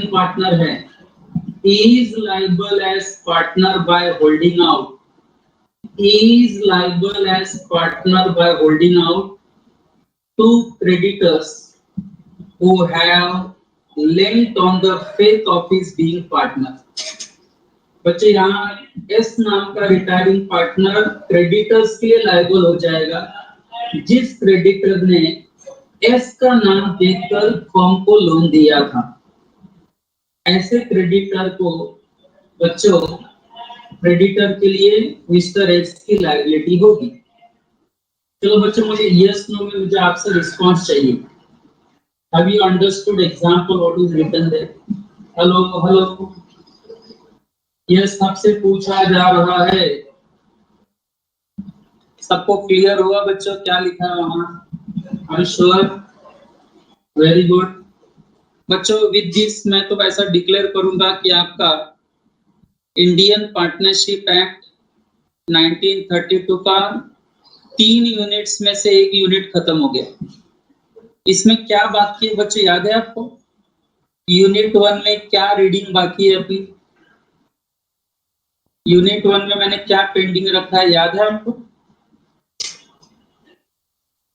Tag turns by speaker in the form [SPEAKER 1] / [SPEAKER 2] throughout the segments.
[SPEAKER 1] Partner है, is liable as partner by holding out, is liable as partner by holding out to creditors who have lent on the faith of his being partner. बच्चे यहाँ S नाम का retiring partner creditors के लिए liable हो जाएगा जिस creditor ने एस का नाम देकर फर्म को लोन दिया था। ऐसे क्रेडिटर को बच्चों क्रेडिटर के लिए मिस्टर एस की लायबिलिटी होगी। चलो बच्चों मुझे यस नो में मुझे आपसे रिस्पांस चाहिए। Have you understood example what is written there? Hello, hello. Yes सबसे पूछा जा रहा है। सबको क्लियर हुआ बच्चों क्या लिखा है वहां? Are you sure? Very good. बच्चों विद दिस मैं तो ऐसा डिक्लेयर करूंगा कि आपका इंडियन पार्टनरशिप एक्ट 1932 का 3 यूनिट्स में से 1 यूनिट खत्म हो गया। इसमें क्या बात की है बच्चों याद है आपको? यूनिट 1 में क्या रीडिंग बाकी है अभी? यूनिट 1 में मैंने क्या पेंडिंग रखा है याद है आपको?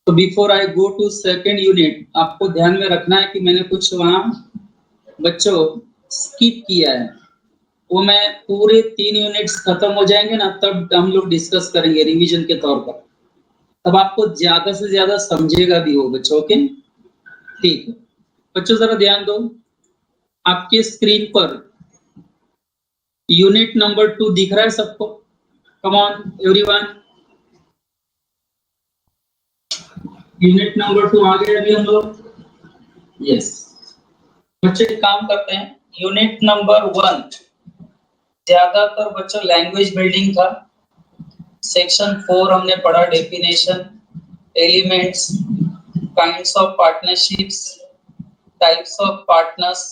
[SPEAKER 1] तो before I go to second unit आपको ध्यान में रखना है कि मैंने कुछ वहां बच्चों स्किप किया है। वो मैं पूरे 3 यूनिट्स खत्म हो जाएंगे ना तब हम लोग डिस्कस करेंगे रिवीजन के तौर पर, तब आपको ज्यादा से ज्यादा समझेगा भी हो बच्चों। ओके ठीक है बच्चों जरा ध्यान दो, आपके स्क्रीन पर यूनिट नंबर 2 दिख रहा है सबको? Come on everyone, unit number 2 आ गए अभी हम लोग। यस बच्चे काम करते हैं। यूनिट नंबर 1 ज्यादातर बच्चों लैंग्वेज बिल्डिंग था। सेक्शन 4 हमने पढ़ा definition, elements, kinds of partnerships, types of partners,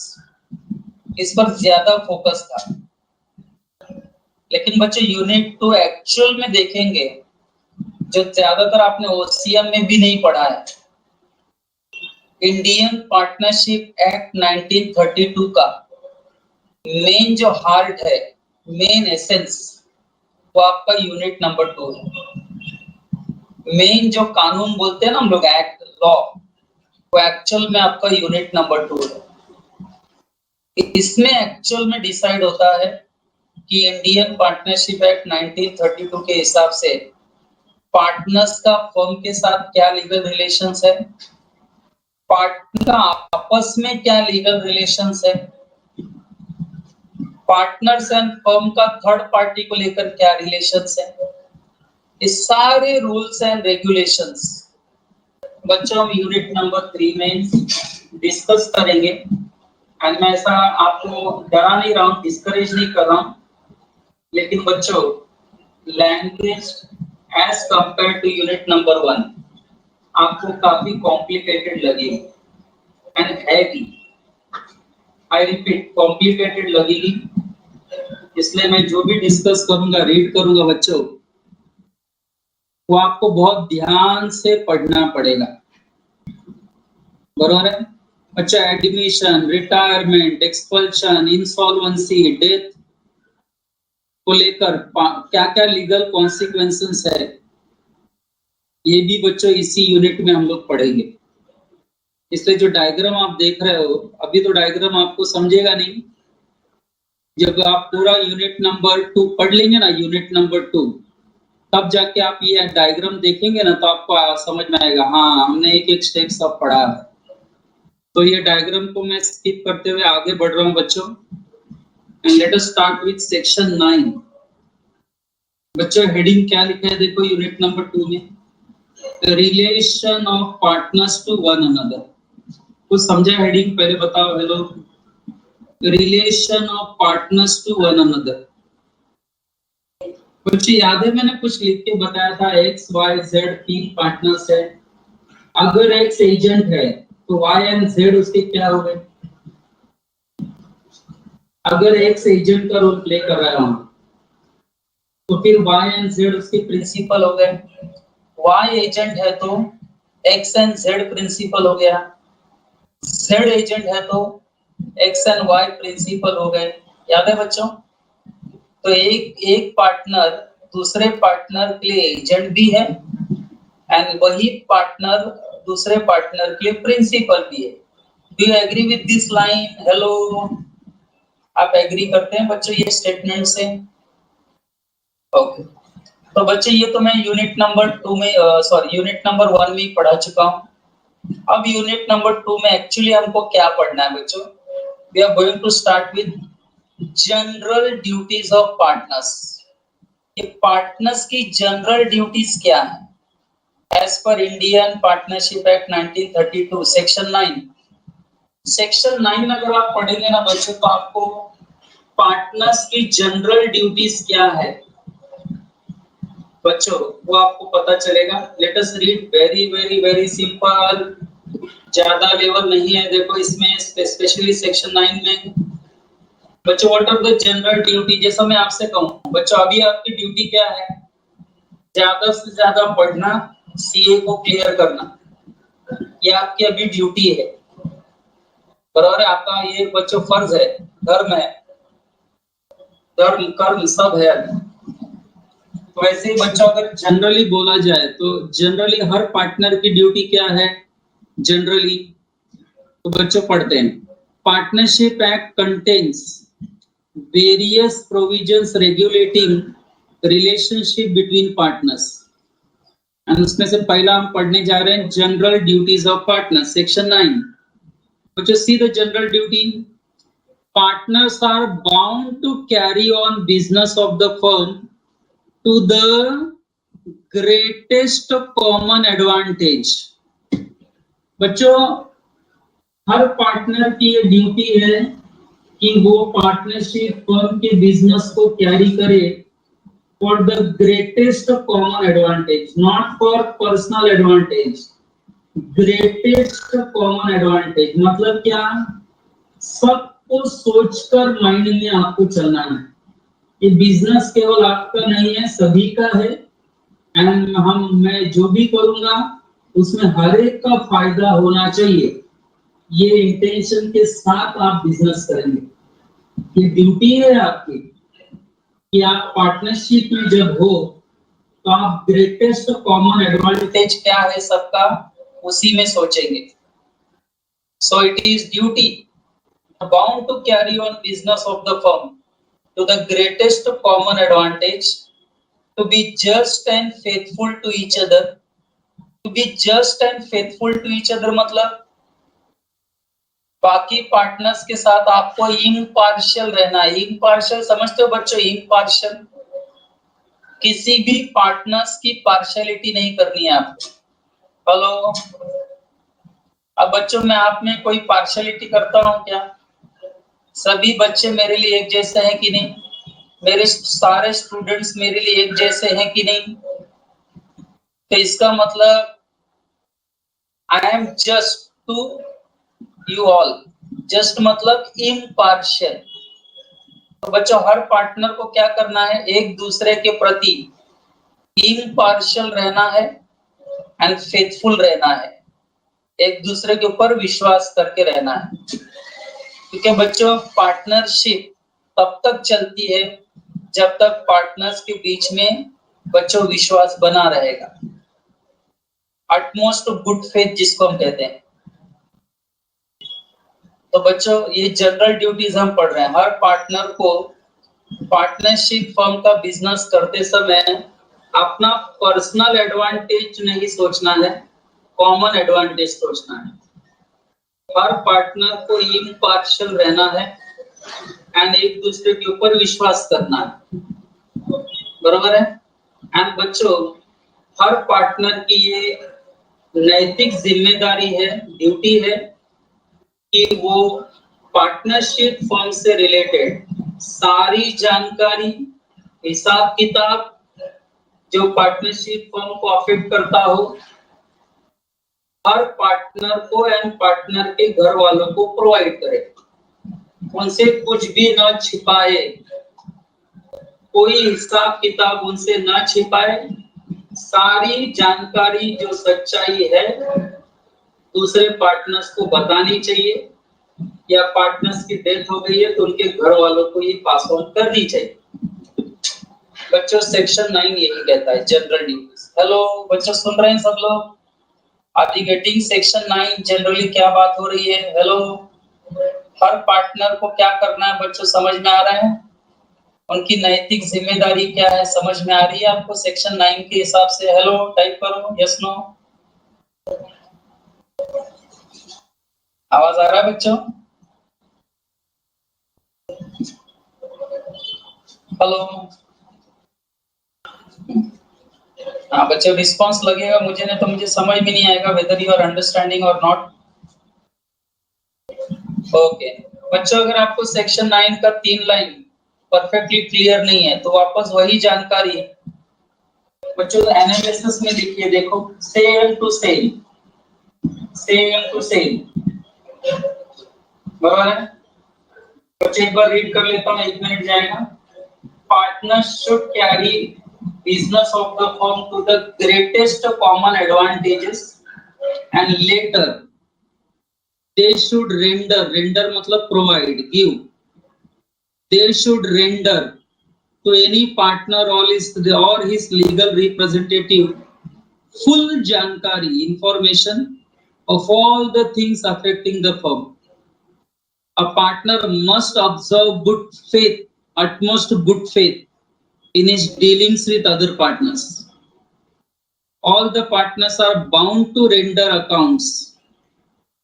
[SPEAKER 1] इस पर ज्यादा फोकस था। लेकिन बच्चे यूनिट 2 एक्चुअल में देखेंगे जो ज्यादातर आपने ओसीएम में भी नहीं पढ़ा है। इंडियन पार्टनरशिप एक्ट 1932 का मेन जो हार्ट है, मेन एसेंस, वो आपका यूनिट नंबर 2 है। मेन जो कानून बोलते हैं ना हम लोग एक्ट लॉ, वो एक्चुअल में आपका यूनिट नंबर 2 है। इसमें एक्चुअल में डिसाइड होता है कि इंडियन पार्टनरशिप एक्ट 1932 के हिसाब से पार्टनर्स का फर्म के साथ क्या लीगल रिलेशंस है, पार्टनर का आपस में क्या लीगल रिलेशंस है, पार्टनर्स एंड फर्म का थर्ड पार्टी को लेकर क्या रिलेशंस है, ये सारे रूल्स एंड रेगुलेशंस बच्चों हम यूनिट नंबर 3 में डिस्कस करेंगे। एंड मैं ऐसा आपको डरा नहीं रहा हूँ, डिस्करेज नहीं कर रहा हूँ, लेकिन बच्चों language as compare to unit number 1 आपको काफी कॉम्प्लिकेटेड लगेगी and heavy. I repeat complicated लगेगी, इसलिए मैं जो भी डिस्कस करूंगा, रीड करूंगा बच्चों, वो आपको बहुत ध्यान से पढ़ना पड़ेगा। बरोबर है? अच्छा admission, retirement, expulsion, insolvency, death को लेकर क्या क्या लीगल कॉन्सिक्वेंसेस है, ये भी बच्चों इसी यूनिट में हम लोग पढ़ेंगे। इसलिए जो डायग्राम आप देख रहे हो अभी तो डायग्राम आपको समझेगा नहीं, जब आप पूरा यूनिट नंबर 2 पढ़ लेंगे ना, यूनिट नंबर 2, तब जाके आप ये डायग्राम देखेंगे ना तो आपको समझ में आएगा हाँ हमने एक एक स्टेप सब पढ़ा है। तो ये डायग्राम को मैं स्किप करते हुए आगे बढ़ रहा हूँ बच्चों। And let us start with section 9। बच्चों हेडिंग क्या लिखा है देखो यूनिट नंबर 2 में, relation of partners to one another. कुछ समझा हेडिंग? पहले बताओ hello. Relation of partners to one another. कुछ याद है मैंने कुछ लिख के बताया था, एक्स वाई जेड 3 पार्टनर्स है। अगर एक्स एजेंट है तो वाई एंड जेड उसके क्या हो गए? अगर एक्स एजेंट का रोल प्ले कर रहा हूं तो फिर वाई एंड जेड उसके प्रिंसिपल हो गए। वाई एजेंट है तो एक्स एंड जेड प्रिंसिपल हो गया, जेड एजेंट है तो एक्स एंड वाई प्रिंसिपल हो गए, याद है बच्चों। तो एक पार्टनर दूसरे पार्टनर के लिए एजेंट भी है एंड वही पार्टनर दूसरे पार्टनर के लिए प्रिंसिपल भी है। Do you agree with this line? Hello, आप एग्री करते हैं बच्चों ये स्टेटमेंट से? ओके, तो बच्चे ये तो मैं यूनिट नंबर 2 में यूनिट नंबर 1 में पढ़ा चुका हूँ। अब यूनिट नंबर 2 में एक्चुअली हमको क्या पढ़ना है बच्चों? We are going to start with general duties of partners. ये पार्टनर्स की जनरल ड्यूटीज क्या है? एज पर Indian partnership act 1932 section 9। Section 9 अगर आप पढ़ेंगे ना बच्चों तो आपको पार्टनर्स की जनरल ड्यूटीज क्या है बच्चों वो आपको पता चलेगा। Let us read, very very very simple, ज्यादा लेवल नहीं है। देखो इसमें स्पेशली सेक्शन 9 में बच्चों what are the general duty. जैसा मैं आपसे कहूं बच्चों, अभी आपकी ड्यूटी क्या है? ज्यादा से ज्यादा पढ़ना, सीए को क्लियर करना, ये आपकी अभी ड्यूटी है। बराबर है आपका, ये बच्चों फर्ज है, धर्म है, धर्म कर्म सब है। तो ऐसे ही बच्चों अगर जनरली बोला जाए तो जनरली हर पार्टनर की ड्यूटी क्या है जनरली? तो बच्चों पढ़ते हैं, partnership act contains various provisions regulating relationship between partners. And उसमें से पहला हम पढ़ने जा रहे हैं general duties of partners, section 9। बच्चों see the general duty, partners are bound to carry on business of the firm to the greatest common advantage। बच्चों हर पार्टनर की ये ड्यूटी है कि वो पार्टनरशिप फर्म के बिजनेस को कैरी करे for the greatest common advantage, not for personal advantage. Greatest common advantage मतलब क्या? सबको सोचकर माइंड में आपको चलना है। ये बिजनेस केवल आपका नहीं है, सभी का है। एंड मैं जो भी करूंगा उसमें हर एक का फायदा होना चाहिए, ये इंटेंशन के साथ आप बिजनेस करेंगे। ये ड्यूटी है आपकी कि आप पार्टनरशिप में जब हो तो आप ग्रेटेस्ट कॉमन एडवांटेज क्या है सबका, उसी में सोचेंगे। So it is duty bound to carry on business of the firm to the greatest common advantage, to be just and faithful to each other। to be just and faithful to each other मतलब बाकी partners के साथ आपको impartial रहना है। Impartial समझते हो बच्चों? इम्पार्शियल, किसी भी पार्टनर्स की पार्शियलिटी नहीं करनी है आपको। हेलो, अब बच्चों मैं आप में कोई पार्शियलिटी करता हूं क्या? सभी बच्चे मेरे लिए एक जैसे हैं कि नहीं? मेरे सारे स्टूडेंट्स मेरे लिए एक जैसे हैं कि नहीं? तो इसका मतलब I am just to you all. Just मतलब इम्पार्शियल। तो बच्चों हर पार्टनर को क्या करना है? एक दूसरे के प्रति इम्पार्शियल रहना है एंड फेथफुल रहना है, एक दूसरे के ऊपर विश्वास करके रहना है। क्योंकि बच्चों पार्टनरशिप तब तक चलती है जब तक पार्टनर्स के बीच में बच्चों विश्वास बना रहेगा, अटमोस्ट गुड फेथ जिसको हम कहते हैं। तो बच्चों ये जनरल ड्यूटीज हम पढ़ रहे हैं। हर पार्टनर को पार्टनरशिप फर्म का बिजनेस करते समय अपना पर्सनल एडवांटेज नहीं सोचना है, कॉमन एडवांटेज सोचना है। हर पार्टनर को इम्पार्शियल रहना है एंड एक दूसरे के ऊपर विश्वास करना है, बराबर है। एंड बच्चों हर पार्टनर की ये नैतिक जिम्मेदारी है, ड्यूटी है कि वो पार्टनरशिप फर्म से रिलेटेड सारी जानकारी, हिसाब किताब जो पार्टनरशिप फर्म को अफेक्ट करता हो, हर पार्टनर को एंड पार्टनर के घर वालों को प्रोवाइड करे। उनसे कुछ भी न छिपाए, कोई हिसाब किताब उनसे न छिपाए। सारी जानकारी जो सच्चाई है दूसरे पार्टनर्स को बतानी चाहिए या पार्टनर्स की डेथ हो गई है तो उनके घर वालों को ये पास ऑन करनी चाहिए। बच्चों सेक्शन 9 यही कहता है जनरल ड्यूटीज। हेलो बच्चों सुन रहे हैं सब लोग? Are you getting section 9 generally क्या बात हो रही है? हेलो हर पार्टनर को क्या करना है बच्चों समझ में आ रहा है? उनकी नैतिक जिम्मेदारी क्या है समझ में आ रही है आपको सेक्शन 9 के हिसाब से? हेलो टाइप करो यस नो। आवाज आ रहा है बच्चों? हेलो हाँ बच्चों रिस्पांस लगेगा मुझे, नहीं तो मुझे समझ में नहीं आएगा वेदर यू आर अंडरस्टैंडिंग और नॉट। ओके बच्चों अगर आपको सेक्शन 9 का 3 लाइन परफेक्टली क्लियर नहीं है तो वापस वही जानकारी बच्चों एनालिसिस में लिखिए। देखो sale to sale, sale to sale बराबर है बच्चों। एक बार रीड कर लेता हूँ, 1 मिनट जाएगा। Partners should carry business of the firm to the greatest common advantages and later they should render मतलब provide, give, they should render to any partner or his legal representative full jankari information of all the things affecting the firm. A partner must observe good faith, utmost good faith in his dealings with other partners. All the partners are bound to render accounts.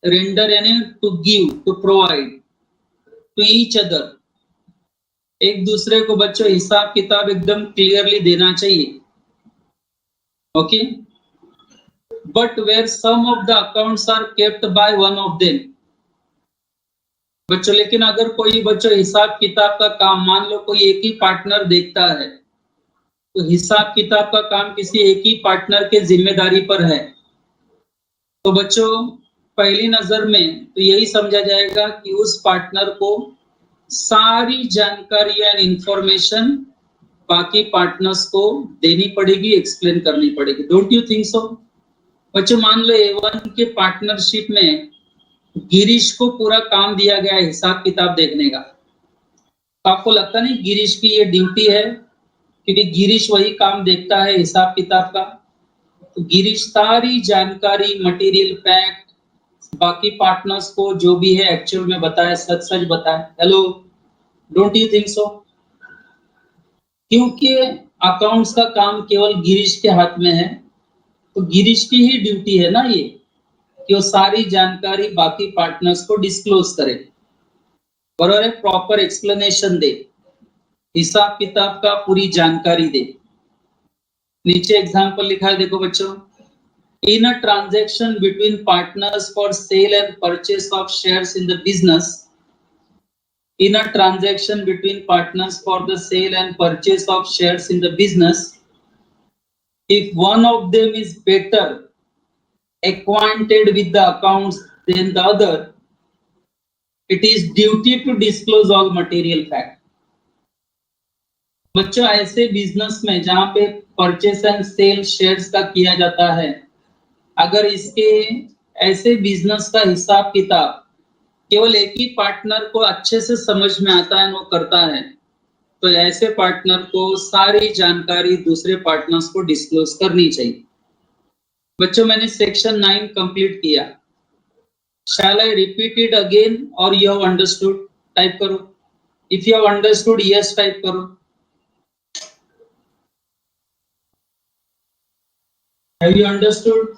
[SPEAKER 1] Render यानी to give, to provide to each other. एक दूसरे को बच्चों हिसाब किताब एकदम clearly देना चाहिए। Okay but where some of the accounts are kept by one of them. बच्चों लेकिन अगर कोई बच्चों हिसाब किताब का काम मान लो कोई एक ही पार्टनर देखता है तो हिसाब किताब का काम किसी एक ही पार्टनर के जिम्मेदारी पर है तो बच्चों पहली नजर में तो यही समझा जाएगा कि उस पार्टनर को सारी जानकारी एंड इंफॉर्मेशन बाकी पार्टनर्स को देनी पड़ेगी, एक्सप्लेन करनी पड़ेगी। डोंट यू थिंक सो? बच्चों मान लो A1 के पार्टनरशिप में गिरीश को पूरा काम दिया गया है हिसाब किताब देखने का, तो आपको लगता नहीं गिरीश की ये ड्यूटी है क्योंकि गिरीश वही काम देखता है हिसाब किताब का। तो गिरीश सारी जानकारी मटेरियल फैक्ट बाकी पार्टनर्स को जो भी है एक्चुअल में बताए, सच सच बताए। हेलो डोंट यू थिंक सो? क्योंकि अकाउंट्स का काम केवल गिरीश के हाथ में है तो गिरीश की ही ड्यूटी है ना ये कि वो सारी जानकारी बाकी पार्टनर्स को डिस्क्लोज करे, बराबर है, प्रॉपर एक्सप्लेनेशन दे, हिसाब किताब का पूरी जानकारी दे। नीचे एग्जांपल लिखा है देखो बच्चों, in a transaction between partners for sale and purchase of shares in the business, in a transaction between partners for the sale and purchase of shares in the business, if one of them is better acquainted with the accounts than the other, it is duty to disclose all material fact. बच्चों ऐसे business में जहां पे purchase and cell shares का किया जाता है, अगर इसके ऐसे बिजनेस का हिसाब किताब केवल एक ही पार्टनर को अच्छे से समझ में आता है, वो करता है, तो ऐसे पार्टनर को सारी जानकारी दूसरे पार्टनर्स को डिस्क्लोज करनी चाहिए। बच्चों मैंने सेक्शन 9 कंप्लीट किया। Shall I repeat it again और यू हैव अंडरस्टूड? टाइप करो। If you have understood yes type करो। Have you understood?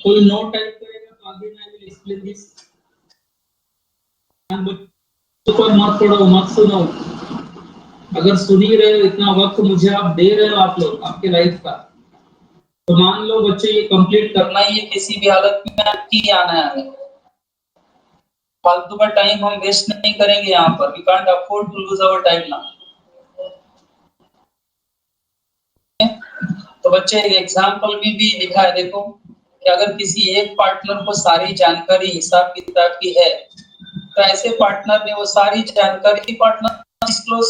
[SPEAKER 1] कोई नो टाइप करेगा तो आगे मैं विल एक्सप्लेन दिस। पर मत पढ़ो मत सुनो, अगर सुन ही रहे हो, इतना वक्त मुझे आप दे रहे हो आप लोग आपके लाइफ का, तो मान लो बच्चे ये कंप्लीट करना ही है किसी भी हालत में, आपकी आना है। फालतू का टाइम हम वेस्ट नहीं करेंगे यहाँ पर। We can't afford to lose our time ना। तो बच्चे एक एग्जांपल में भी लिखा है देखो कि अगर किसी एक पार्टनर को सारी जानकारी हिसाब किताब की है तो ऐसे पार्टनर ने वो सारी जानकारी पार्टनर डिस्क्लोज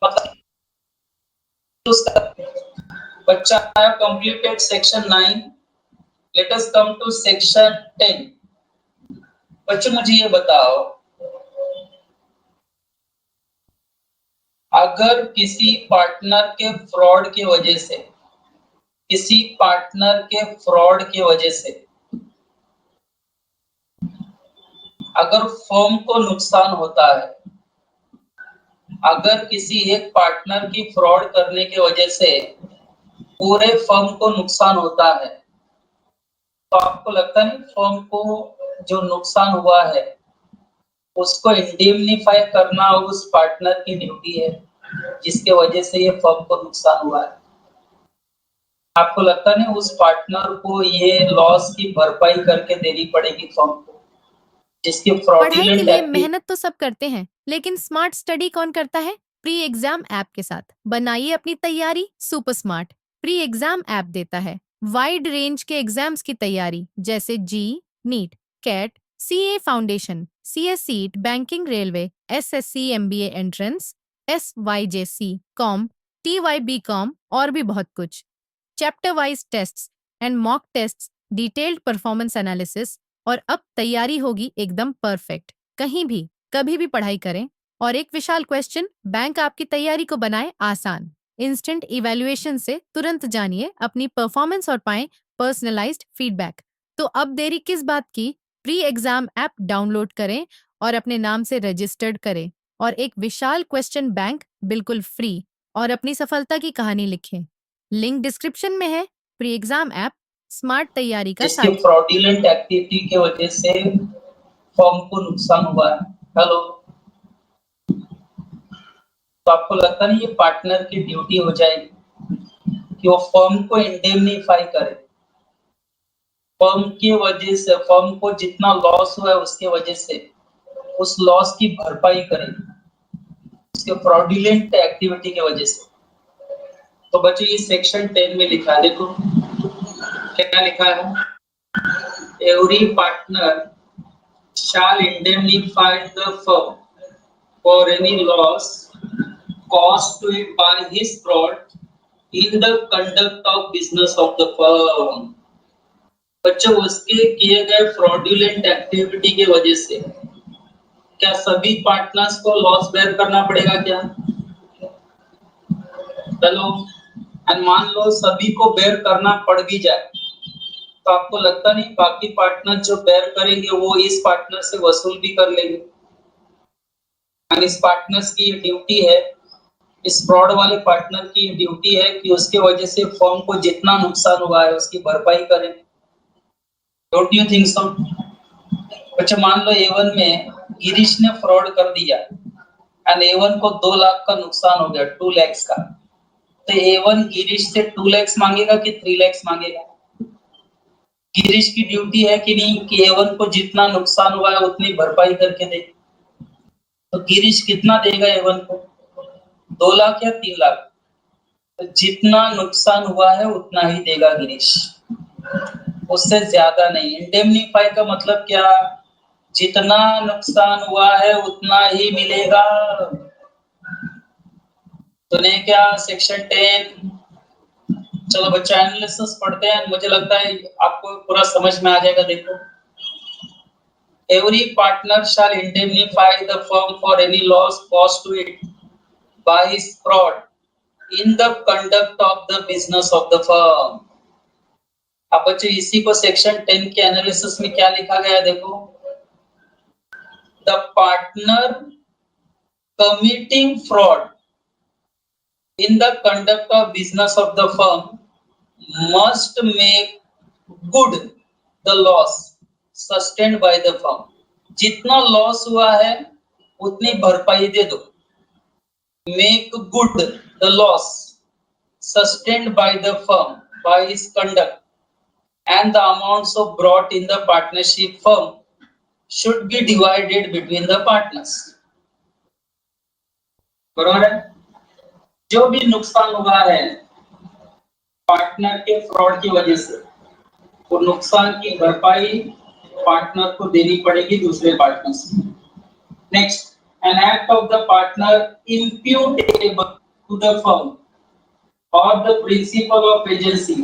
[SPEAKER 1] मतलब बच्चा I have completed section 9. Let us come to section 10. बच्चों मुझे ये बताओ अगर किसी पार्टनर के फ्रॉड की वजह से, किसी पार्टनर के फ्रॉड की वजह से अगर फर्म को नुकसान होता है, अगर किसी एक पार्टनर की फ्रॉड करने की वजह से पूरे फर्म को नुकसान होता है, तो आपको लगता नहीं फर्म को जो नुकसान हुआ है उसको इंडेमनिफाई करना उस पार्टनर की ड्यूटी है जिसके वजह से ये फर्म को नुकसान हुआ है। आपको लगता नहीं उस पार्टनर को ये लॉस की भरपाई करके देनी पड़ेगी फर्म को जिसकी
[SPEAKER 2] पढ़ाई के
[SPEAKER 1] फ्रॉडुलेंट
[SPEAKER 2] लिए मेहनत तो सब करते हैं, लेकिन स्मार्ट स्टडी कौन करता है? प्री एग्जाम ऐप के साथ बनाइए अपनी तैयारी super smart. Pre exam app देता है वाइड रेंज के एग्जाम्स की तैयारी, जैसे JEE, NEET, CAT, CA foundation, CSEET, banking, railway, SSC, MBA entrance, SYJC, com, TYB com और भी बहुत कुछ। Chapter wise tests and mock tests, detailed performance analysis, और अब तैयारी होगी एकदम परफेक्ट। कहीं भी कभी भी पढ़ाई करें। और एक विशाल क्वेश्चन बैंक आपकी तैयारी को बनाए आसान। इंस्टेंट इवैल्यूएशन से तुरंत जानिए अपनी परफॉर्मेंस और पाएं पर्सनलाइज्ड फीडबैक। तो अब देरी किस बात की? प्री एग्जाम ऐप डाउनलोड करें और अपने नाम से रजिस्टर्ड करें और एक विशाल क्वेश्चन बैंक बिल्कुल फ्री और अपनी सफलता की कहानी लिखें। लिंक डिस्क्रिप्शन में है। प्री एग्जाम ऐप स्मार्ट तैयारी का
[SPEAKER 1] जिसकी
[SPEAKER 2] साथी।
[SPEAKER 1] फ्रॉडुलेंट एक्टिविटी की वजह से फर्म को नुकसान हुआ है। हेलो, तो आपको लगता नहीं ये पार्टनर की ड्यूटी हो जाएगी कि वो फर्म को इंडेमनिफाई करे, फर्म की वजह से फर्म को जितना लॉस हुआ है उसके वजह से उस लॉस की भरपाई करे उसके फ्रॉडुलेंट एक्टिविटी की वजह से। तो बच्चों ये सेक्शन 10 में लिखा है, देखो क्या लिखा है, every partner shall indemnify the firm for any loss caused to it by his fraud in the conduct of business of the firm। बच्चों उसके किए गए फ्रॉडुलेंट एक्टिविटी की वजह से क्या सभी पार्टनर्स को लॉस बेयर करना पड़ेगा क्या? चलो, और मान लो सभी को बेयर करना पड़ भी जाए तो आपको लगता नहीं बाकी पार्टनर जो बेयर करेंगे वो इस पार्टनर से वसूल भी कर लेंगे। और इस पार्टनर्स की ये ड्यूटी है, इस फ्रॉड वाले पार्टनर की ये ड्यूटी है कि उसके वजह से फर्म को जितना नुकसान हुआ है उसकी भरपाई करें। डोंट यू थिंक सो? अच्छा, मान लो A1 में गिरीश ने फ्रॉड कर दिया एंड A1 को 2 लाख का नुकसान हो गया, 2 लाख का, तो A1 गिरीश से 2 लाख मांगेगा कि 3 लाख मांगेगा? गिरीश की ड्यूटी है कि नहीं कि A1 को जितना नुकसान हुआ है उतनी भरपाई करके दे। तो गिरीश कितना देगा A1 को? 2 लाख या 3 लाख? तो जितना नुकसान हुआ है उतना ही देगा गिरीश, उससे ज्यादा नहीं। इंडेमनिफाई का मतलब क्या? जितना नुकसान हुआ है उतना ही मिलेगा। तूने क्या सेक्शन 10? चलो बच्चा एनालिसिस पढ़ते हैं, मुझे लगता है आपको पूरा समझ में आ जाएगा। देखो, every partner shall indemnify the firm for any loss caused to it by his fraud in the conduct of the business of the firm। अब बच्चे इसी को सेक्शन 10 के एनालिसिस में क्या लिखा गया है, देखो, the partner committing fraud in the conduct of business of the firm must make good the loss sustained by the firm। जितना लॉस हुआ है उतनी भरपाई दे दो। Make good the loss sustained by the firm by his conduct and the amounts of brought in the partnership firm should be divided between the partners। बराबर है? जो भी नुकसान हुआ है पार्टनर के फ्रॉड की वजह से, वो नुकसान की भरपाई पार्टनर को देनी पड़ेगी दूसरे पार्टनर से। Next, an act of the partner imputable to the firm or the principle of agency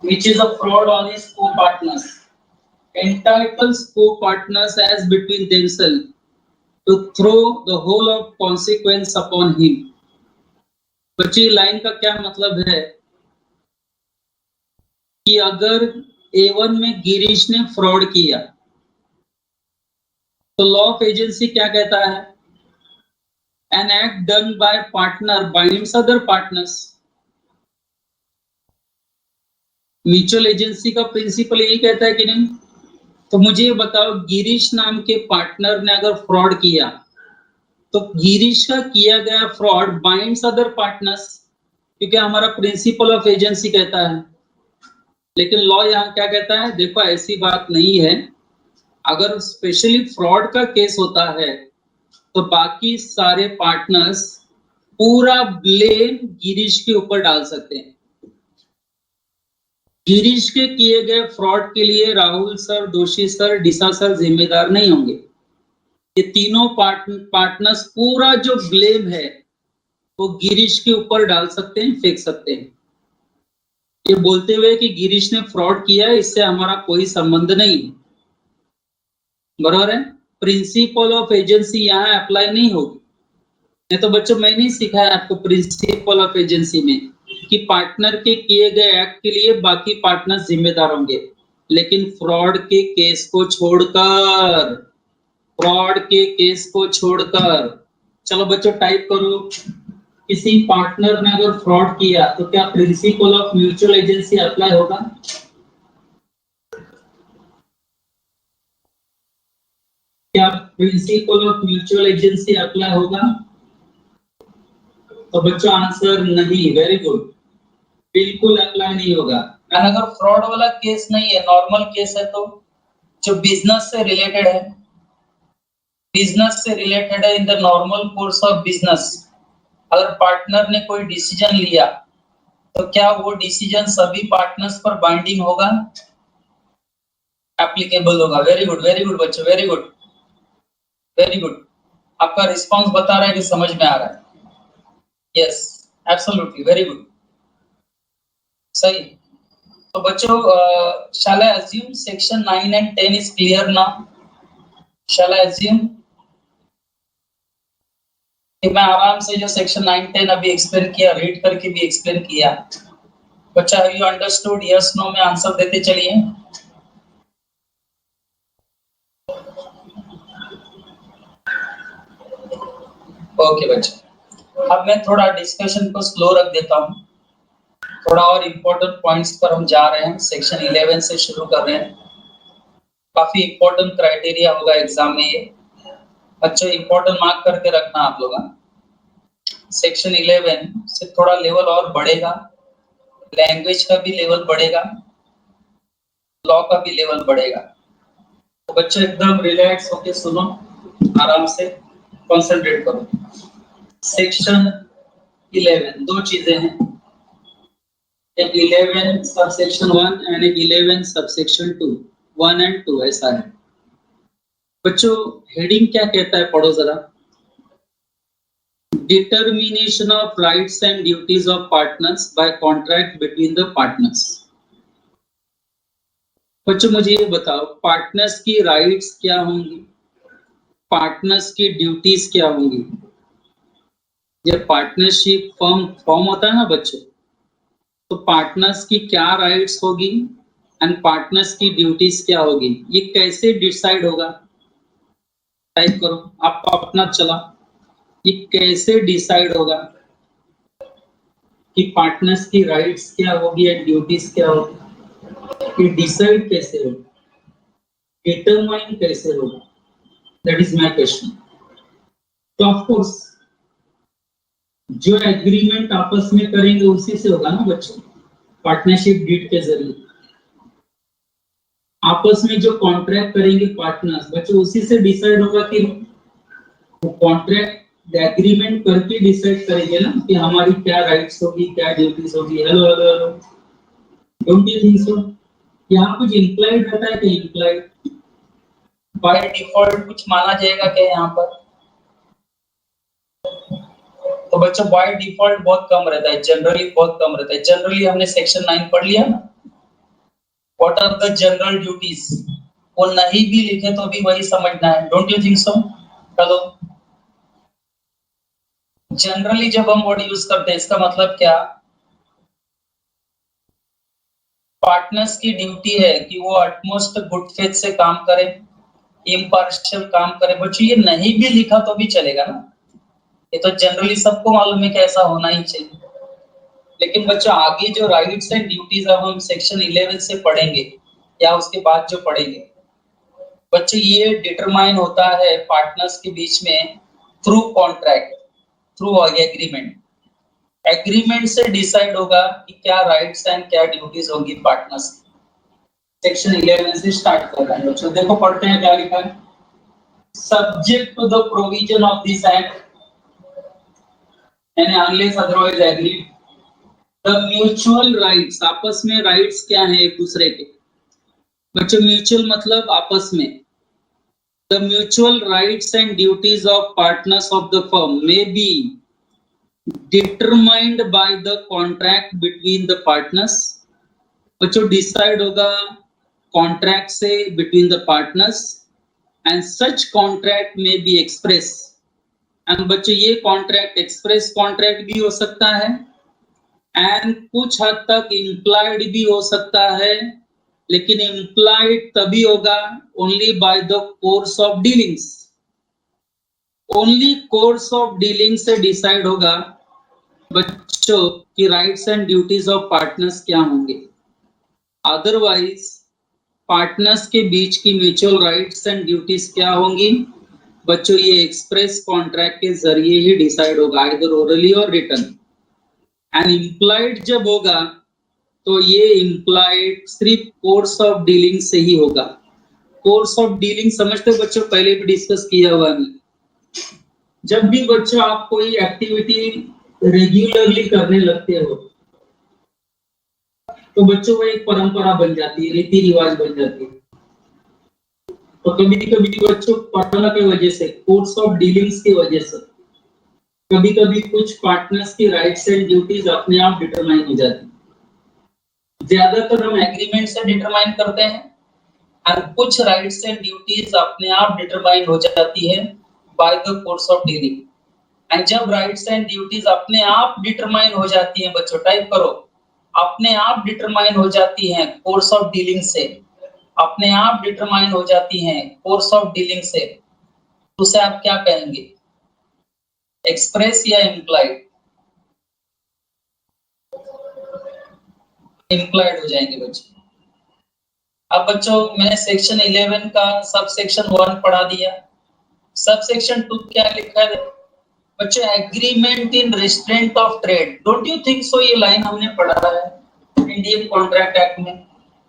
[SPEAKER 1] which is a fraud on his co-partners entitles co-partners as between themselves to throw the whole of consequence upon him बच्चे line का क्या मतलब है कि अगर A1 में गिरीश ने fraud किया तो लॉ ऑफ एजेंसी क्या कहता है? An act done by partner binds other partners. Mutual agency का प्रिंसिपल यही कहता है कि नहीं? तो मुझे ये बताओ, गिरीश नाम के पार्टनर ने अगर फ्रॉड किया तो गिरीश का किया गया फ्रॉड बाइंड्स अदर पार्टनर्स, क्योंकि हमारा प्रिंसिपल ऑफ एजेंसी कहता है। लेकिन लॉ यहाँ क्या कहता है? देखो, ऐसी बात नहीं है। अगर स्पेशली फ्रॉड का केस होता है तो बाकी सारे पार्टनर्स पूरा ब्लेम गिरीश के ऊपर डाल सकते हैं। गिरीश के किए गए फ्रॉड के लिए राहुल सर, दोषी सर, डिसा सर जिम्मेदार नहीं होंगे। ये तीनों पार्टनर्स पूरा जो ब्लेम है वो गिरीश के ऊपर डाल सकते हैं, फेंक सकते हैं, ये बोलते हुए कि गिरीश ने फ्रॉड किया है, इससे हमारा कोई संबंध नहीं। बराबर है? प्रिंसिपल ऑफ एजेंसी यहाँ अप्लाई नहीं होगी। नहीं तो बच्चों, मैं नहीं सिखाया आपको प्रिंसिपल ऑफ एजेंसी में कि पार्टनर के किए गए एक्ट के लिए बाकी पार्टनर जिम्मेदार होंगे, लेकिन फ्रॉड के केस को छोड़कर चलो बच्चों टाइप करो। किसी पार्टनर ने अगर फ्रॉड किया तो क्या principle of mutual agency apply होगा? क्या principle of mutual agency apply होगा? तो बच्चों आंसर नहीं। वेरी गुड, बिल्कुल अप्लाई नहीं होगा। और अगर फ्रॉड वाला केस नहीं है, नॉर्मल केस है, तो जो बिजनेस से रिलेटेड है, in the normal course of business, अगर पार्टनर ने कोई डिसीजन लिया तो क्या वो डिसीजन सभी पार्टनर्स पर बाइंडिंग होगा? एप्लीकेबल होगा। वेरी गुड बच्चों, वेरी गुड। आपका रिस्पांस बता रहा है कि समझ में आ रहा है। यस, एब्सोल्युटली, वेरी गुड, सही। तो बच्चों, shall I assume section 9 and 10 is clear now? Shall I assume कि मैं आराम से जो सेक्शन 9 10 अभी एक्सप्लेन किया, रीड करके भी एक्सप्लेन किया। बच्चा, have you understood? Yes no में आंसर देते चलिए। ओके बच्चा, अब मैं थोड़ा डिस्कशन को स्लो रख देता हूँ, थोड़ा और इम्पोर्टेंट पॉइंट्स पर हम जा रहे हैं। सेक्शन 11 से शुरू कर रहे हैं। काफी इम्पोर्टेंट क्राइटेरिया होगा एग्जाम में ये। बच्चों, इम्पोर्टेंट मार्क करके रखना आप लोग। सेक्शन 11 से थोड़ा लेवल और बढ़ेगा, लैंग्वेज का भी लेवल बढ़ेगा, लॉ का भी लेवल बढ़ेगा। तो बच्चों एकदम रिलैक्स होके सुनो, आराम से कंसंट्रेट करो। सेक्शन 11 दो चीजें हैं, एक 11 सबसेक्शन 1 एंड एक 11 सबसेक्शन 2, 1 एंड 2 ऐसा है। बच्चों हेडिंग क्या कहता है, पढ़ो जरा। Determination of rights and duties of partners by contract between the partners. बच्चों मुझे ये बताओ, पार्टनर्स की राइट्स क्या होंगी, पार्टनर्स की ड्यूटीज क्या होंगी? जब पार्टनरशिप फॉर्म होता है ना बच्चों, तो पार्टनर्स की क्या राइट्स होगी एंड पार्टनर्स की ड्यूटीज क्या होगी, ये कैसे डिसाइड होगा? टाइप करो, आपको अपना चला, ये कैसे डिसाइड होगा कि पार्टनर्स की राइट्स क्या होगी एंड ड्यूटीज क्या होगी? ये डिसाइड कैसे होगा, डिटरमाइन कैसे होगा? That is my question. तो ऑफ कोर्स जो एग्रीमेंट आपस में करेंगे उसी से होगा ना बच्चों, पार्टनरशिप डीड के जरिए। आपस में जो कॉन्ट्रैक्ट करेंगे पार्टनर्स बच्चों, उसी से डिसाइड होगा कि वो कॉन्ट्रैक्ट एग्रीमेंट करके डिसाइड करेंगे ना कि हमारी क्या राइट्स होगी, क्या ड्यूटीज होगी। Hello hello hello, don't you think सो? यहाँ कुछ इंप्लाइड रहता है कि इंप्लाइड बाय डिफॉल्ट कुछ माना जाएगा क्या यहाँ पर? तो बच्चों बाय डिफॉल्ट बहुत कम रहता है, जनरली बहुत कम रहता है। जनरली हमने सेक्शन 9 पढ़ लिया ना, what are the general duties, वो नहीं भी लिखे तो भी वही समझना है। Don't you think so? चलो जनरली जब हम वर्ड यूज करते हैं इसका मतलब क्या, पार्टनर्स की ड्यूटी है कि वो अटमोस्ट गुड फेथ से काम करे, इम्पार्शियल काम करे। बच्चों ये नहीं भी लिखा तो भी चलेगा ना, ये तो जनरली सबको मालूम है कि ऐसा होना ही चाहिए। लेकिन बच्चों आगे जो राइट्स एंड ड्यूटीज अब हम सेक्शन 11 से पढ़ेंगे या उसके बाद जो पढ़ेंगे बच्चों, ये डिटरमाइन होता है पार्टनर्स के बीच में through contract, through agreement. Agreement से डिसाइड होगा कि क्या राइट्स एंड क्या ड्यूटीज होगी पार्टनर्स की। सेक्शन 11 से स्टार्ट कर रहे हैं बच्चों, देखो पढ़ते हैं क्या लिखा है। Subject to the provision of this act यानी unless otherwise agreed, the mutual rights, आपस में राइट्स क्या है एक दूसरे के। बच्चों म्यूचुअल मतलब आपस में। The mutual rights and duties of partners of the firm may be determined by the contract between the partners. बच्चों डिसाइड होगा कॉन्ट्रैक्ट से between the partners and such contract में बी एक्सप्रेस। एंड बच्चों ये contract express contract भी हो सकता है एंड कुछ हद तक इम्प्लाइड भी हो सकता है, लेकिन इम्प्लाइड तभी होगा only by the course of dealings. Only course of dealing से डिसाइड होगा बच्चों की rights and duties of partners क्या होंगे। अदरवाइज पार्टनर्स के बीच की म्यूचुअल राइट्स एंड ड्यूटीज क्या होंगी बच्चों, ये एक्सप्रेस कॉन्ट्रैक्ट के जरिए ही डिसाइड होगा, आइदर ओरली और रिटन। एंड इम्प्लाइड जब होगा तो ये इम्प्लाइड सिर्फ कोर्स ऑफ डीलिंग से ही होगा। कोर्स ऑफ डीलिंग समझते हो बच्चों, पहले भी डिस्कस किया हुआ है। जब भी बच्चों आप कोई एक्टिविटी रेगुलरली करने लगते हो तो बच्चों वो एक परंपरा बन जाती है, रीति रिवाज बन जाती है। तो कभी कभी बच्चों पार्टनर की वजह से, कोर्स ऑफ डीलिंग्स की वजह से कभी कभी कुछ पार्टनर्स की राइट्स एंड ड्यूटीज अपने आप डिटरमाइन हो जाती है। ज्यादातर हम एग्रीमेंट से डिटरमाइन करते हैं और कुछ राइट्स एंड ड्यूटीज अपने आप डिटरमाइन हो जाती है by the course of dealing. And जब राइट्स एंड ड्यूटीज अपने आप डिटरमाइन हो जाती हैं बच्चों, टाइप करो, अपने आप डिटरमाइन हो जाती हैं कोर्स ऑफ डीलिंग से, अपने आप डिटरमाइन हो जाती हैं कोर्स ऑफ डीलिंग से, तो उसे आप क्या कहेंगे, एक्सप्रेस या इम्प्लाइड? इम्प्लाइड हो जाएंगे बच्चों। अब बच्चों मैंने सेक्शन 11 का सब सेक्शन 1 पढ़ा दिया। सब सेक्शन 2 क्या लिखा है बच्चों, agreement in restraint of trade. Don't you think सो ये लाइन हमने पढ़ा है इंडियन कॉन्ट्रैक्ट एक्ट में?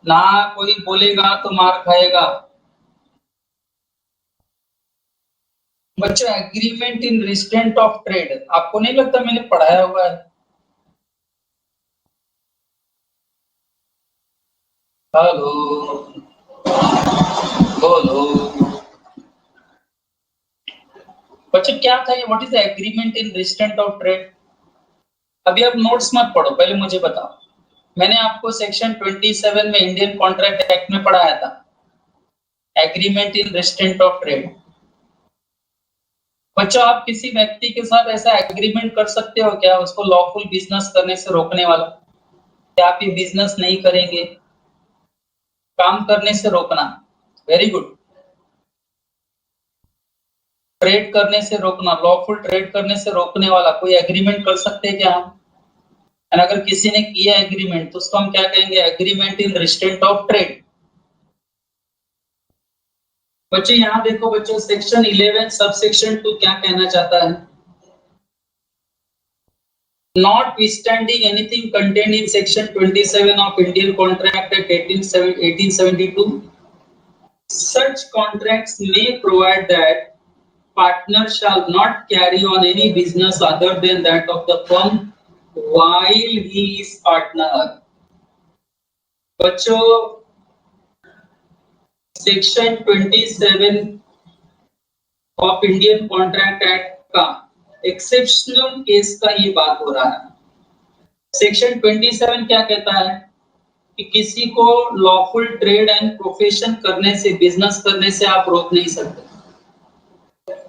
[SPEAKER 1] ना कोई बोलेगा तो मार खाएगा बच्चों। Agreement in restraint of trade आपको नहीं लगता मैंने पढ़ाया हुआ है? हेलो बोलो बच्चों, क्या था ये? What is the agreement in restraint of trade? अभी आप नोट्स मत पढ़ो, पहले मुझे बताओ। मैंने आपको सेक्शन 27 में इंडियन कॉन्ट्रैक्ट एक्ट में पढ़ाया था agreement in restraint of trade. बच्चों आप किसी व्यक्ति के साथ ऐसा एग्रीमेंट कर सकते हो क्या, उसको लॉफुल बिजनेस करने से रोकने वाला? क्या आप ये बिजनेस नहीं करेंगे, काम करने से रोकना, वेरी गुड। ट्रेड करने से रोकना, लॉफुल ट्रेड करने से रोकने वाला कोई एग्रीमेंट कर सकते हैं क्या हम? और अगर किसी ने किया एग्रीमेंट तो उसको हम क्या कहेंगे, agreement in restraint of trade. बच्चों यहाँ देखो बच्चों, सेक्शन 11 सब सेक्शन 2 क्या कहना चाहता है, notwithstanding anything contained in section 27 of Indian Contract Act 1872, such contracts may provide that partner shall not carry on any business other than that of the firm while he is partner। बच्चों section 27 of Indian contract act का exceptional case का ये बात हो रहा है। Section 27 क्या कहता है कि किसी को लॉफुल ट्रेड एंड प्रोफेशन करने से, बिजनेस करने से आप रोक नहीं सकते।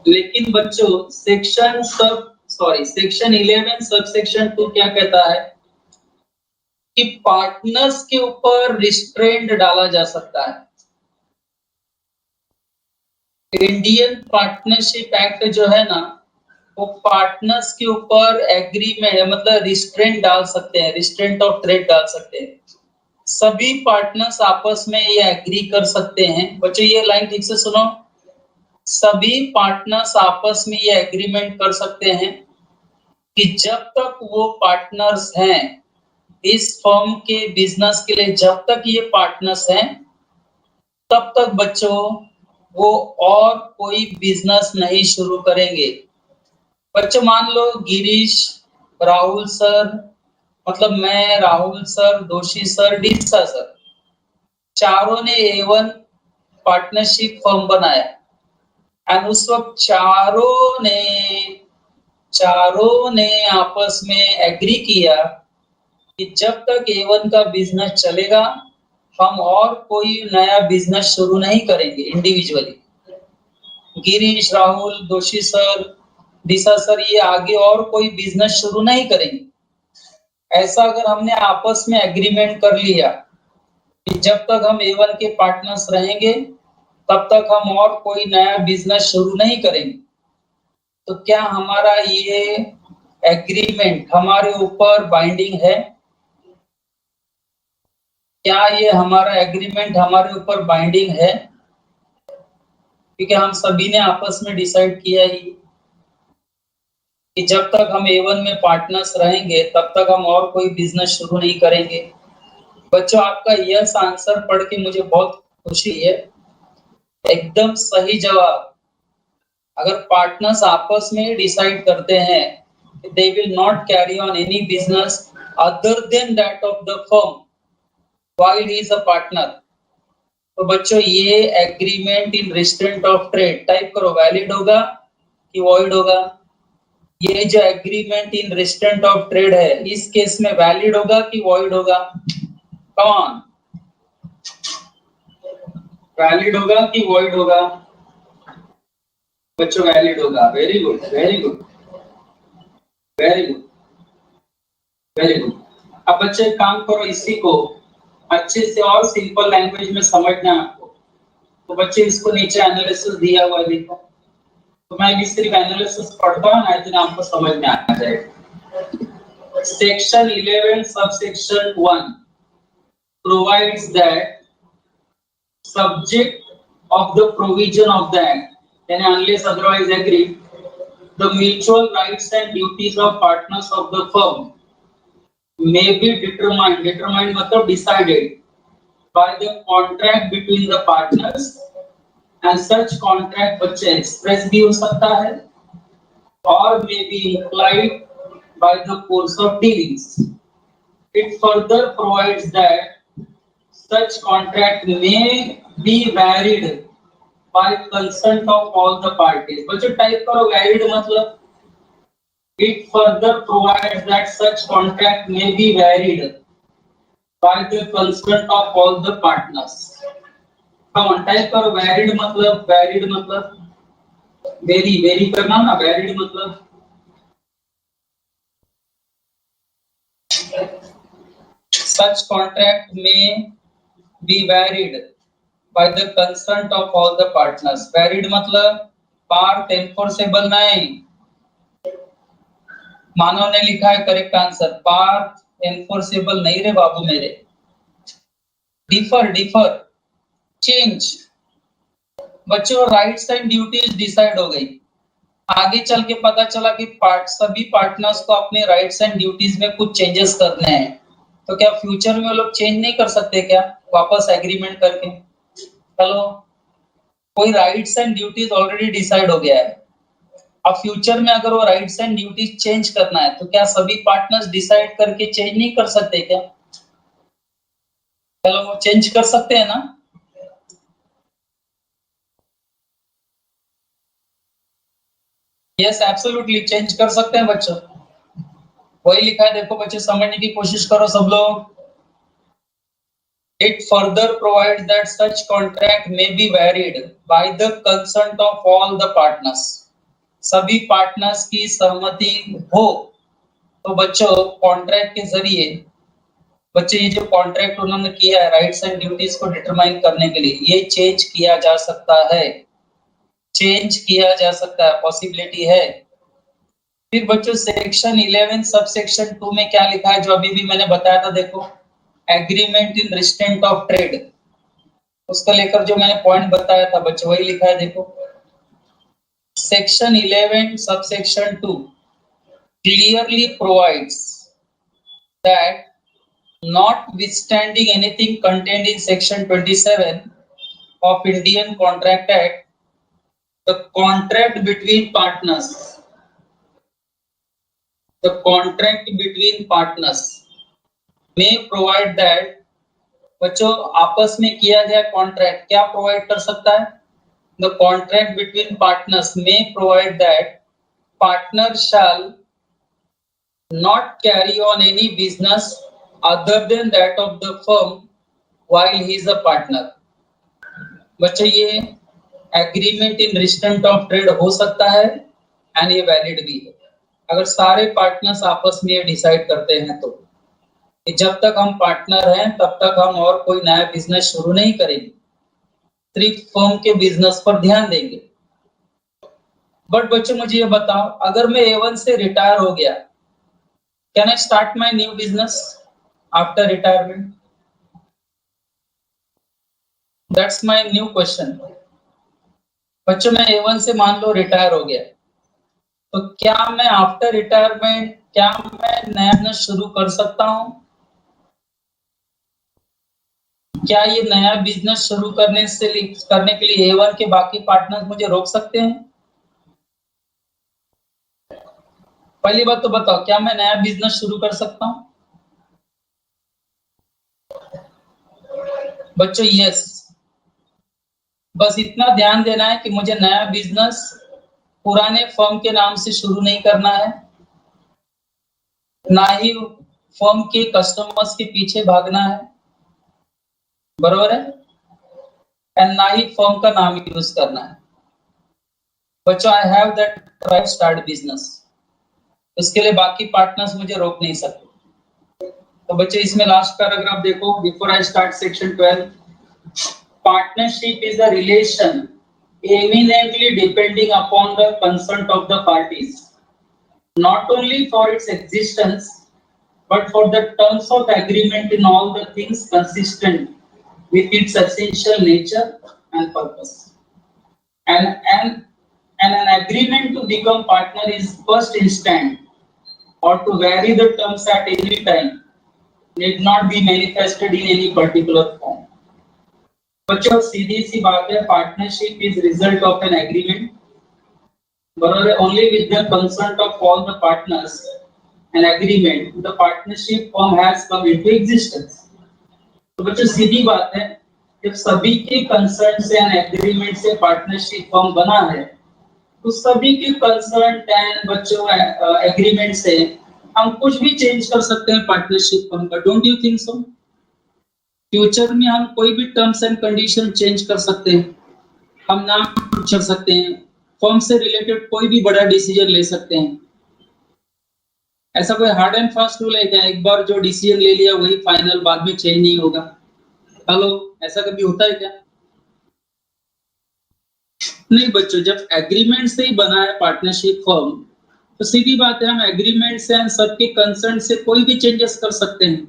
[SPEAKER 1] लेकिन बच्चों सेक्शन सब सॉरी सेक्शन 11 सबसेक्शन 2 क्या कहता है कि पार्टनर्स के ऊपर रिस्ट्रेंट डाला जा सकता है। इंडियन पार्टनरशिप एक्ट जो है ना, वो पार्टनर्स के ऊपर एग्रीमेंट मतलब रिस्ट्रेंट डाल सकते हैं, रिस्ट्रेंट ऑफ ट्रेड डाल सकते हैं। सभी पार्टनर्स आपस में ये एग्री कर सकते हैं। बच्चों ये लाइन ठीक से सुनो, सभी पार्टनर्स आपस में ये एग्रीमेंट कर सकते हैं कि जब तक वो पार्टनर्स हैं इस फर्म के बिजनेस के लिए, जब तक ये पार्टनर्स हैं तब तक बच्चों वो और कोई बिजनेस नहीं शुरू करेंगे। बच्चों मान लो गिरीश, राहुल सर, मतलब मैं, राहुल सर, दोषी सर, डिस्सा सर, चारों ने A1 पार्टनरशिप फर्म बनाया और उस वक्त चारों ने आपस में एग्री किया कि जब तक A1 का बिजनेस चलेगा हम और कोई नया बिजनेस शुरू नहीं करेंगे इंडिविजुअली। गिरीश, राहुल, दोषी सर, दिशा सर ये आगे और कोई बिजनेस शुरू नहीं करेंगे। ऐसा अगर हमने आपस में एग्रीमेंट कर लिया कि जब तक हम A1 के पार्टनर्स रहेंगे तब तक हम और कोई नया बिजनेस शुरू नहीं करेंगे, तो क्या हमारा ये एग्रीमेंट हमारे ऊपर बाइंडिंग है? क्या ये हमारा एग्रीमेंट हमारे ऊपर बाइंडिंग है? क्योंकि हम सभी ने आपस में डिसाइड किया ही कि जब तक हम A1 में पार्टनर्स रहेंगे तब तक हम और कोई बिजनेस शुरू नहीं करेंगे। बच्चों आपका यस आंसर पढ़ के मुझे बहुत खुशी है, एकदम सही जवाब। अगर पार्टनर्स आपस में डिसाइड करते हैं they will not carry on any business other than that of the firm while he is a partner, तो बच्चों ये agreement in restraint of trade type करो, वैलिड होगा कि वॉइड होगा? ये जो agreement in restraint of trade है इस केस में वैलिड होगा कि वॉइड होगा? कौन वैलिड होगा कि वॉइड होगा? बच्चों वैलिड होगा। Very good, very good, very good, very good. अब बच्चे एक काम करो, इसी को अच्छे से और सिंपल लैंग्वेज में समझना है आपको, तो बच्चे इसको नीचे एनालिसिस दिया हुआ देखो, तो मैं भी सिर्फ एनालिसिस पढ़ता हूँ, आई थिंक आपको समझ में आ जाएगा। Section 11 subsection 1 provides that subject of the provision of the act, and unless otherwise agreed, the mutual rights and duties of partners of the firm may be determined, determined मतलब decided by the contract between the partners, and such contract बच्चे express भी हो सकता है और may be implied by the course of dealings. It further provides that such contract may be varied by consent of all the parties. बच्चों type करो varied मतलब, it further provides that such contract may be varied by the consent of all the partners. Come on, type करो varied मतलब very करना ना, varied मतलब such contract may be varied by the consent of all the partners. Varied मतलब part enforceable नहीं। मानव ने लिखा है करेक्ट आंसर, part enforceable नहीं रे बाबू मेरे। Differ change. बच्चों राइट्स एंड ड्यूटीज डिसाइड हो गई, आगे चल के पता चला कि सभी पार्टनर्स को अपने राइट्स एंड ड्यूटीज में कुछ चेंजेस करने हैं, तो क्या फ्यूचर में वो लोग चेंज नहीं कर सकते क्या वापस एग्रीमेंट करके? चलो कोई rights and duties already decide हो गया है, अब फ्यूचर में अगर वो राइट्स एंड ड्यूटीज चेंज करना है तो क्या सभी पार्टनर्स डिसाइड करके चेंज नहीं कर सकते क्या? चलो वो चेंज कर सकते हैं ना? यस एब्सोल्युटली चेंज कर सकते हैं बच्चों, वही लिखा है देखो बच्चे, समझने की कोशिश करो सब लोग। It further provides that such contract may be varied by the consent of all the partners. सभी पार्टनर्स की सहमति हो तो बच्चों कॉन्ट्रैक्ट के जरिए बच्चे ये जो कॉन्ट्रैक्ट उन्होंने किया है राइट्स एंड ड्यूटीज को डिटरमाइन करने के लिए ये चेंज किया जा सकता है, चेंज किया जा सकता है, पॉसिबिलिटी है। फिर बच्चों सेक्शन 11 सब सेक्शन 2 में क्या लिखा है जो अभी भी मैंने बताया था, देखो agreement in restraint of trade, उसका लेकर जो मैंने पॉइंट बताया था बच्चों वही लिखा है। देखो section 11 sub section 2 clearly provides that notwithstanding anything contained in section 27 of Indian Contract Act, the contract between partners may provide that बच्चों आपस में किया गया कॉन्ट्रैक्ट क्या प्रोवाइड कर सकता है? The contract between partners may provide that partner shall not carry on any business other than that of the firm while he is a partner. बच्चों ये agreement in restraint of trade हो सकता है and ये valid भी है अगर सारे पार्टनर्स आपस में ये डिसाइड करते हैं तो कि जब तक हम पार्टनर हैं तब तक हम और कोई नया बिजनेस शुरू नहीं करेंगे, सिर्फ फर्म के बिजनेस पर ध्यान देंगे। बट बच्चों मुझे ये बताओ अगर मैं A1 से रिटायर हो गया, can I start my new business after retirement? That's my new question. बच्चों मैं A1 से मान लो रिटायर हो गया, तो क्या मैं आफ्टर रिटायरमेंट क्या मैं नया बिजनेस शुरू कर सकता हूं? क्या ये नया बिजनेस शुरू करने के लिए A1 के बाकी पार्टनर्स मुझे रोक सकते हैं? पहली बात तो बताओ क्या मैं नया बिजनेस शुरू कर सकता हूं? बच्चों यस, बस इतना ध्यान देना है कि मुझे नया बिजनेस पुराने फर्म के नाम से शुरू नहीं करना है, ना ही फर्म के कस्टमर्स के पीछे भागना है, बरोबर है, एंड ना ही फर्म का नाम यूज करना है। बच्चों I have that right start business, इसके लिए बाकी पार्टनर्स मुझे रोक नहीं सकते। तो बच्चे इसमें लास्ट पैराग्राफ देखो, before I start section 12, partnership is a relation eminently depending upon the consent of the parties, not only for its existence but for the terms of agreement in all the things consistent with its essential nature and purpose. And an agreement to become partner is first instant or to vary the terms at any time need not be manifested in any particular form. बच्चों सीधी सी बात है, partnership is result of an agreement, बराबर, only with the consent of all the partners an agreement the partnership form has come into existence. तो बच्चों सीधी बात है, जब सभी के कंसेंट से एन एग्रीमेंट से पार्टनरशिप फॉर्म बना है तो सभी के कंसेंट एंड बच्चों एग्रीमेंट से हम कुछ भी चेंज कर सकते हैं पार्टनरशिप फॉर्म का। Don't you think so? Future में हम कोई भी टर्म्स एंड कंडीशन चेंज कर सकते हैं, हम नाम कर सकते हैं, फर्म से रिलेटेड कोई भी बड़ा डिसीजन ले सकते हैं। ऐसा कोई हार्ड एंड फास्ट रूल है क्या? एक बार जो डिसीजन ले लिया वही फाइनल, बाद में चेंज नहीं होगा? हेलो, ऐसा कभी होता है क्या? नहीं बच्चों, जब एग्रीमेंट से ही बना है पार्टनरशिप फर्म तो सीधी बात है हम एग्रीमेंट से एंड सबके कंसर्न से कोई भी चेंजेस कर सकते हैं,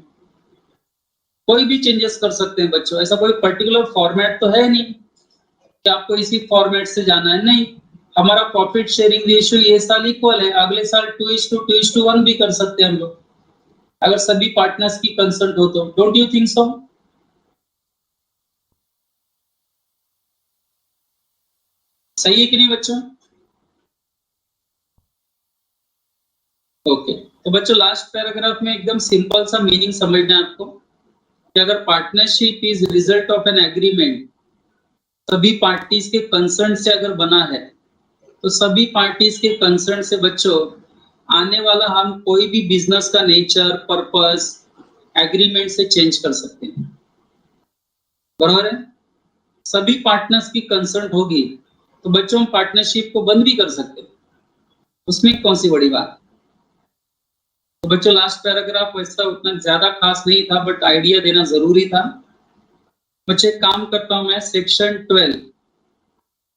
[SPEAKER 1] कोई भी चेंजेस कर सकते हैं बच्चों। ऐसा कोई पर्टिकुलर फॉर्मेट तो है नहीं कि आपको इसी फॉर्मेट से जाना है, नहीं। हमारा प्रॉफिट शेयरिंग रेशियो ये साल इक्वल है, अगले साल 2:1 भी कर सकते हैं हम लोग अगर सभी पार्टनर्स की कंसर्न हो तो। डोंट यू थिंक सो? सही है कि नहीं बच्चों? ओके, तो बच्चों लास्ट पैराग्राफ में एकदम सिंपल सा मीनिंग समझना है आपको कि अगर partnership is result of an agreement, सभी पार्टीज के कंसर्न से अगर बना है तो सभी पार्टीज के कंसर्न से बच्चों आने वाला हम कोई भी बिजनेस का नेचर, पर्पस एग्रीमेंट से चेंज कर सकते हैं, बराबर है। सभी पार्टनर्स की कंसर्न होगी तो बच्चों हम पार्टनरशिप को बंद भी कर सकते हैं। उसमें कौन सी बड़ी बात। तो बच्चों लास्ट पैराग्राफ वैसा उतना ज्यादा खास नहीं था, बट आइडिया देना जरूरी था। बच्चे एक काम करता हूं, मैं सेक्शन 12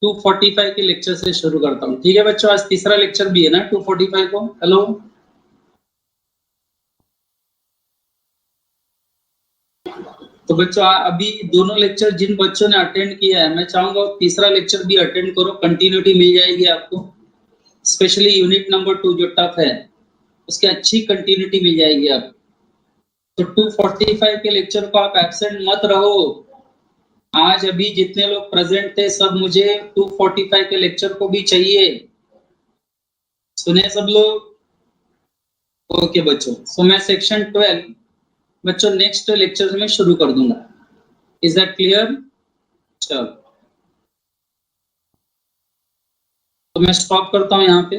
[SPEAKER 1] 245 के लेक्चर से शुरू करता हूँ। ठीक है बच्चों, आज तीसरा लेक्चर भी है ना 245 को। हेलो, तो बच्चों अभी दोनों लेक्चर जिन बच्चों ने अटेंड किया है, मैं चाहूंगा तीसरा लेक्चर भी अटेंड करो, कंटिन्यूटी मिल जाएगी आपको। स्पेशली यूनिट नंबर 2 जो टफ है, उसकी अच्छी कंटिन्यूटी मिल जाएगी आपको। तो 245 के लेक्चर को आप एब्सेंट मत रहो। आज अभी जितने लोग प्रेजेंट थे सब मुझे 245 के लेक्चर को भी चाहिए। सुने सब लोग? ओके बच्चों, सो मैं सेक्शन 12 बच्चों नेक्स्ट लेक्चर में शुरू कर दूंगा। Is that clear? चलो, तो मैं स्टॉप करता हूं यहाँ पे।